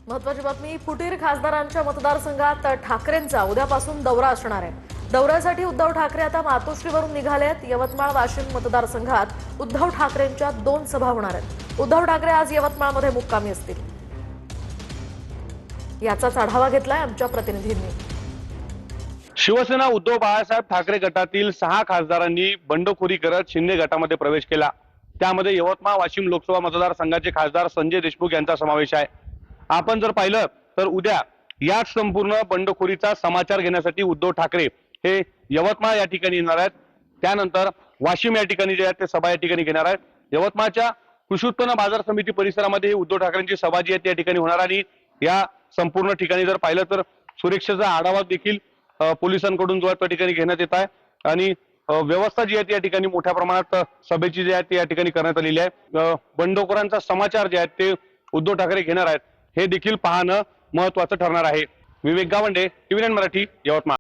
महत्त्वाची बातमी, फुटीर खासदारांच्या मतदारसंघात ठाकरेंचा उद्यापासून दौरा असणार आहे। दौऱ्यासाठी उद्धव ठाकरे आता मातोश्रीवरून निघाले आहेत। यवतमाळ वाशिम मतदारसंघात उद्धव ठाकरेंच्या 2 सभा होणार आहेत। उद्धव ठाकरे आज यवतमाळमध्ये मुक्कामी असतील। याचाच आढावा घेतलाय आमच्या प्रतिनिधींनी। शिवसेना उद्धव बाळासाहेब ठाकरे गटातील 6 खासदारांनी बंडखोरी करत शिंदे गटामध्ये प्रवेश केला। त्यामध्ये यवतमाळ वाशिम लोकसभा मतदारसंघाचे खासदार संजय देशमुख यांचा समावेश आहे। आपण जर पाहिलं तर उद्या याच संपूर्ण बंडखोरीचा समाचार घेण्यासाठी उद्धव ठाकरे हे यवतमाळ या ठिकाणी येणार आहेत। त्यानंतर वाशिम या ठिकाणी जे आहे ते सभा या ठिकाणी घेणार आहेत। यवतमाळच्या कृषी उत्पन्न बाजार समिती परिसरामध्ये उद्धव ठाकरेंची सभा जी आहे त्या ठिकाणी होणार आणि या संपूर्ण ठिकाणी जर पाहिलं तर सुरक्षेचा आढावा देखील पोलिसांकडून जो आहे त्या ठिकाणी घेण्यात येत आहे आणि व्यवस्था जी आहे त्या ठिकाणी मोठ्या प्रमाणात सभेची जी आहे ती या ठिकाणी करण्यात आलेली आहे। बंडखोरांचा समाचार जे आहे ते उद्धव ठाकरे घेणार आहेत हे देखील पाहणं महत्त्वाचं ठरणार आहे। विवेक गावंडे, टीव्ही 9 मराठी, यवतमाळ।